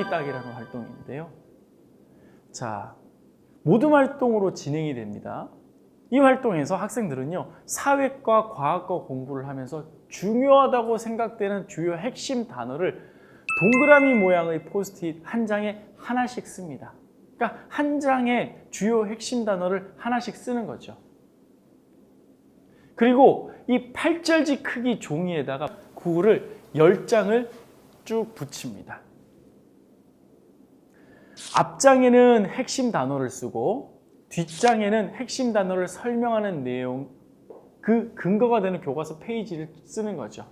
딱이라는 활동인데요. 자, 모둠 활동으로 진행이 됩니다. 이 활동에서 학생들은요, 사회과 과학과 공부를 하면서 중요하다고 생각되는 주요 핵심 단어를 동그라미 모양의 포스트잇 한 장에 하나씩 씁니다. 그러니까 한 장에 주요 핵심 단어를 하나씩 쓰는 거죠. 그리고 이 8절지 크기 종이에다가 구호를 10장을 쭉 붙입니다. 앞장에는 핵심 단어를 쓰고 뒷장에는 핵심 단어를 설명하는 내용, 그 근거가 되는 교과서 페이지를 쓰는 거죠.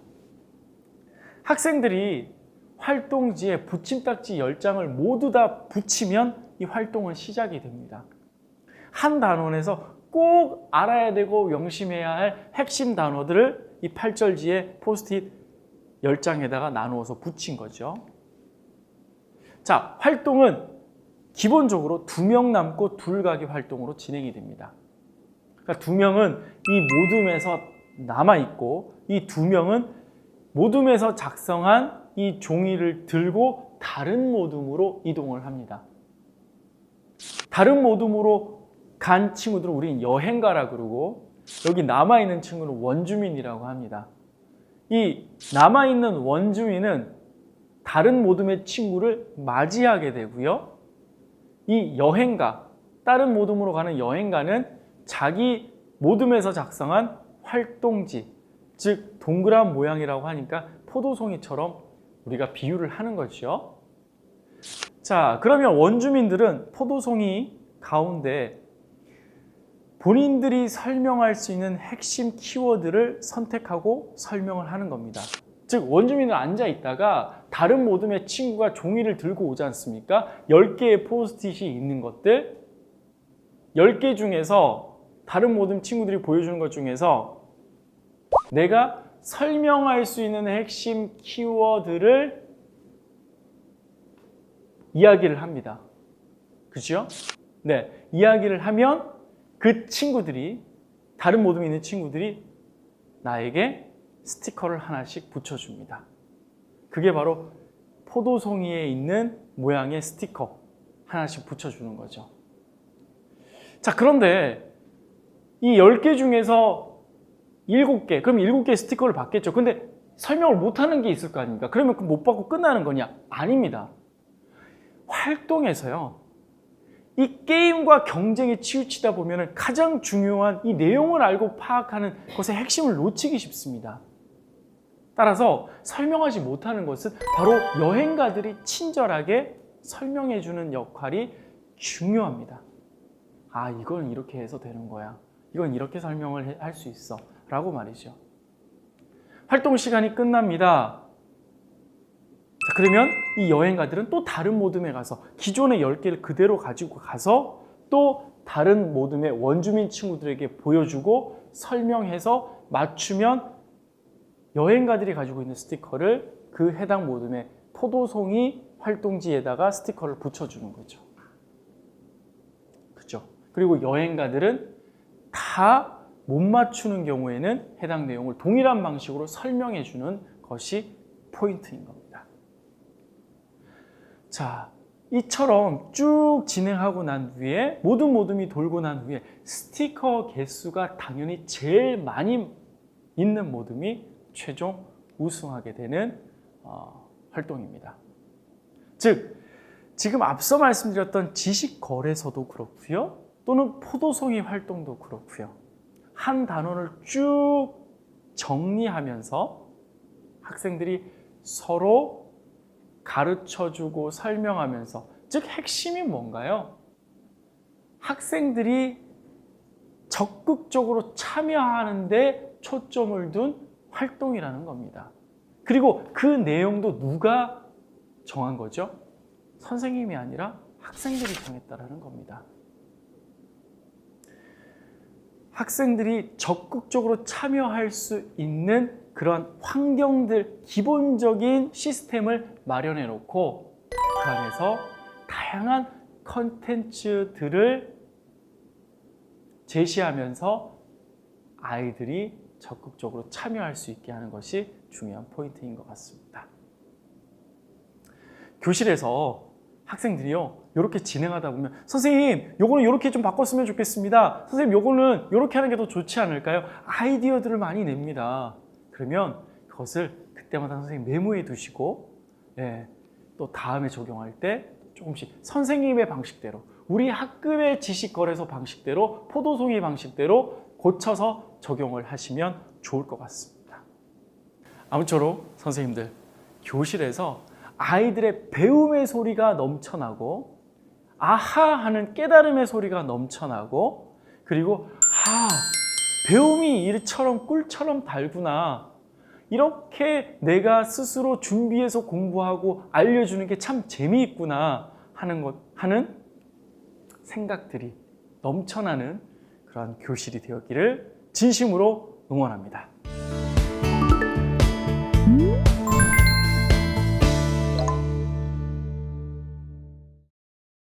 학생들이 활동지에 붙임딱지 10장을 모두 다 붙이면 이 활동은 시작이 됩니다. 한 단원에서 꼭 알아야 되고 명심해야 할 핵심 단어들을 이 8절지에 포스트잇 10장에다가 나누어서 붙인 거죠. 자, 활동은 기본적으로 2명 남고 둘 가기 활동으로 진행이 됩니다. 그러니까 2명은 이 모둠에서 남아있고 이 2명은 모둠에서 작성한 이 종이를 들고 다른 모둠으로 이동을 합니다. 다른 모둠으로 간 친구들은 우리는 여행가라 그러고 여기 남아있는 친구는 원주민이라고 합니다. 이 남아있는 원주민은 다른 모둠의 친구를 맞이하게 되고요. 이 여행가, 다른 모둠으로 가는 여행가는 자기 모둠에서 작성한 활동지, 즉 동그란 모양이라고 하니까 포도송이처럼 우리가 비유를 하는 거죠. 자, 그러면 원주민들은 포도송이 가운데 본인들이 설명할 수 있는 핵심 키워드를 선택하고 설명을 하는 겁니다. 즉 원주민은 앉아 있다가 다른 모둠의 친구가 종이를 들고 오지 않습니까? 10개의 포스트잇이 있는 것들, 10개 중에서 다른 모둠 친구들이 보여주는 것 중에서 내가 설명할 수 있는 핵심 키워드를 이야기를 합니다. 그죠? 네, 이야기를 하면 그 친구들이, 다른 모둠에 있는 친구들이 나에게 스티커를 하나씩 붙여줍니다. 그게 바로 포도송이에 있는 모양의 스티커 하나씩 붙여주는 거죠. 자, 그런데 이 10개 중에서 7개, 그럼 7개의 스티커를 받겠죠. 근데 설명을 못하는 게 있을 거 아닙니까? 그러면 못 받고 끝나는 거냐? 아닙니다. 활동에서요, 이 게임과 경쟁에 치우치다 보면 가장 중요한 이 내용을 알고 파악하는 것의 핵심을 놓치기 쉽습니다. 따라서 설명하지 못하는 것은 바로 여행가들이 친절하게 설명해 주는 역할이 중요합니다. 아, 이건 이렇게 해서 되는 거야. 이건 이렇게 설명을 할 수 있어. 라고 말이죠. 활동 시간이 끝납니다. 자, 그러면 이 여행가들은 또 다른 모둠에 가서 기존의 10개를 그대로 가지고 가서 또 다른 모둠의 원주민 친구들에게 보여주고 설명해서 맞추면 여행가들이 가지고 있는 스티커를 그 해당 모둠의 포도송이 활동지에다가 스티커를 붙여주는 거죠. 그죠? 그리고 여행가들은 다 못 맞추는 경우에는 해당 내용을 동일한 방식으로 설명해 주는 것이 포인트인 겁니다. 자, 이처럼 쭉 진행하고 난 후에 모든 모둠이 돌고 난 후에 스티커 개수가 당연히 제일 많이 있는 모둠이 최종 우승하게 되는 활동입니다. 즉, 지금 앞서 말씀드렸던 지식거래소도 그렇고요. 또는 포도송이 활동도 그렇고요. 한 단원을 쭉 정리하면서 학생들이 서로 가르쳐주고 설명하면서, 즉 핵심이 뭔가요? 학생들이 적극적으로 참여하는 데 초점을 둔 활동이라는 겁니다. 그리고 그 내용도 누가 정한 거죠? 선생님이 아니라 학생들이 정했다는 겁니다. 학생들이 적극적으로 참여할 수 있는 그런 환경들, 기본적인 시스템을 마련해 놓고 그 안에서 다양한 컨텐츠들을 제시하면서 아이들이 적극적으로 참여할 수 있게 하는 것이 중요한 포인트인 것 같습니다. 교실에서 학생들이요 이렇게 진행하다 보면 선생님 요거는 이렇게 좀 바꿨으면 좋겠습니다. 선생님 요거는 이렇게 하는 게 더 좋지 않을까요? 아이디어들을 많이 냅니다. 그러면 그것을 그때마다 선생님 메모해 두시고 또 다음에 적용할 때 조금씩 선생님의 방식대로 우리 학급의 지식거래소 방식대로 포도송이 방식대로 고쳐서 적용을 하시면 좋을 것 같습니다. 아무쪼록 선생님들 교실에서 아이들의 배움의 소리가 넘쳐나고 아하 하는 깨달음의 소리가 넘쳐나고 그리고 배움이 이처럼 꿀처럼 달구나 이렇게 내가 스스로 준비해서 공부하고 알려주는 게 참 재미있구나 하는 생각들이 넘쳐나는 그런 교실이 되었기를 진심으로 응원합니다.